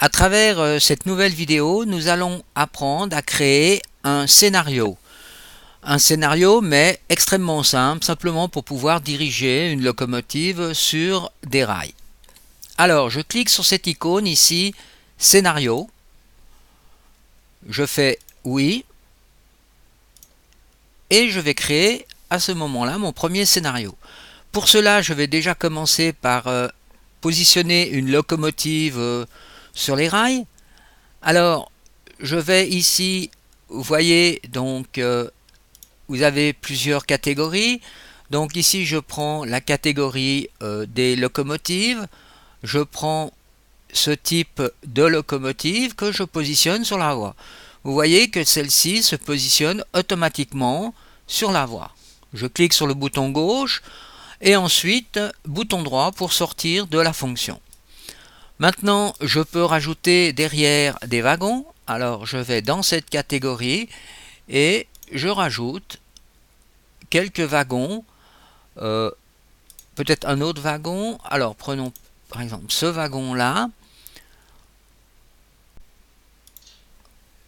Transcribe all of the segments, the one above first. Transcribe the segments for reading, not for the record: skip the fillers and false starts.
À travers cette nouvelle vidéo, nous allons apprendre à créer un scénario. Un scénario, mais extrêmement simple, simplement pour pouvoir diriger une locomotive sur des rails. Alors, je clique sur cette icône ici, scénario. Je fais oui. Et je vais créer à ce moment-là mon premier scénario. Pour cela, je vais déjà commencer par positionner une locomotive sur les rails. Alors, je vais ici, vous voyez, donc vous avez plusieurs catégories. Donc ici, je prends la catégorie des locomotives. Je prends ce type de locomotive que je positionne sur la voie. Vous voyez que celle-ci se positionne automatiquement sur la voie. Je clique sur le bouton gauche et ensuite bouton droit pour sortir de la fonction. Maintenant, je peux rajouter derrière des wagons. Alors, je vais dans cette catégorie et je rajoute quelques wagons, peut-être un autre wagon. Alors, prenons par exemple ce wagon-là.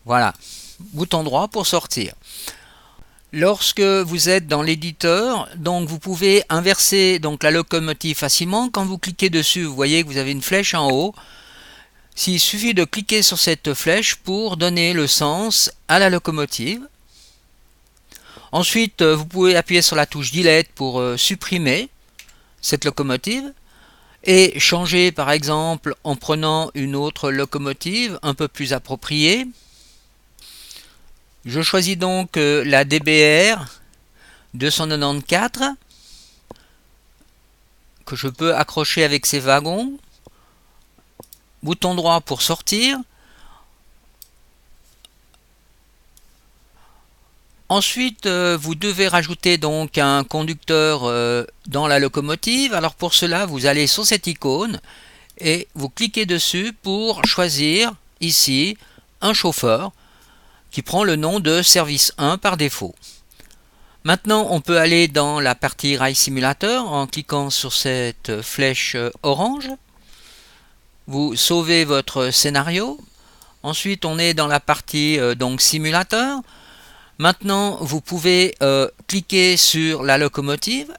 Voilà, bouton droit pour sortir. Lorsque vous êtes dans l'éditeur, donc vous pouvez inverser donc la locomotive facilement. Quand vous cliquez dessus, vous voyez que vous avez une flèche en haut. Il suffit de cliquer sur cette flèche pour donner le sens à la locomotive. Ensuite, vous pouvez appuyer sur la touche Delete pour supprimer cette locomotive et changer par exemple en prenant une autre locomotive un peu plus appropriée. Je choisis donc la DBR 294 que je peux accrocher avec ces wagons. Bouton droit pour sortir. Ensuite, vous devez rajouter donc un conducteur dans la locomotive. Alors pour cela, vous allez sur cette icône et vous cliquez dessus pour choisir ici un chauffeur qui prend le nom de service 1 par défaut. Maintenant, on peut aller dans la partie Rail Simulator en cliquant sur cette flèche orange. Vous sauvez votre scénario. Ensuite, on est dans la partie donc simulateur. Maintenant, vous pouvez cliquer sur la locomotive.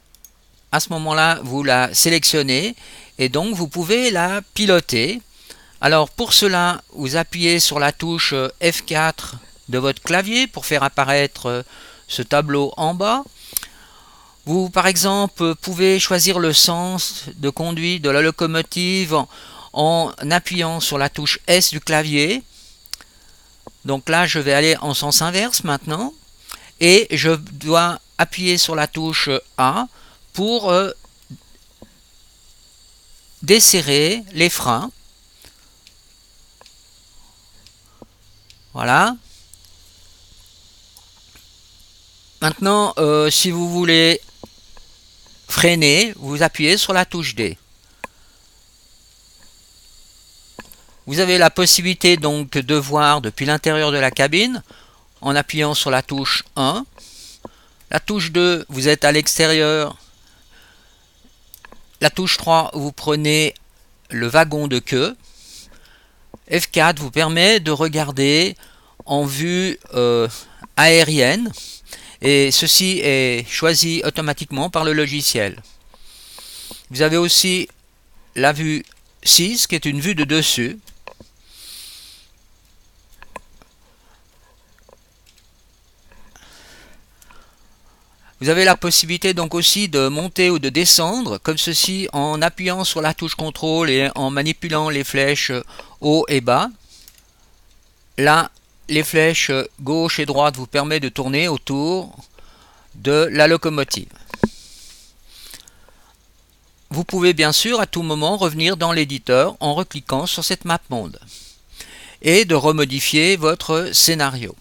À ce moment-là, vous la sélectionnez et donc vous pouvez la piloter. Alors pour cela, vous appuyez sur la touche F4 de votre clavier pour faire apparaître ce tableau en bas. Vous, par exemple, pouvez choisir le sens de conduite de la locomotive en appuyant sur la touche S du clavier. Donc là, je vais aller en sens inverse maintenant. Et je dois appuyer sur la touche A pour desserrer les freins. Voilà. Maintenant, si vous voulez freiner, vous appuyez sur la touche D. Vous avez la possibilité donc de voir depuis l'intérieur de la cabine en appuyant sur la touche 1. La touche 2, vous êtes à l'extérieur. La touche 3, vous prenez le wagon de queue. F4 vous permet de regarder en vue aérienne. Et ceci est choisi automatiquement par le logiciel. Vous avez aussi la vue 6 qui est une vue de dessus. Vous avez la possibilité donc aussi de monter ou de descendre comme ceci en appuyant sur la touche contrôle et en manipulant les flèches haut et bas. Là, les flèches gauche et droite vous permettent de tourner autour de la locomotive. Vous pouvez bien sûr à tout moment revenir dans l'éditeur en recliquant sur cette map monde et de remodifier votre scénario.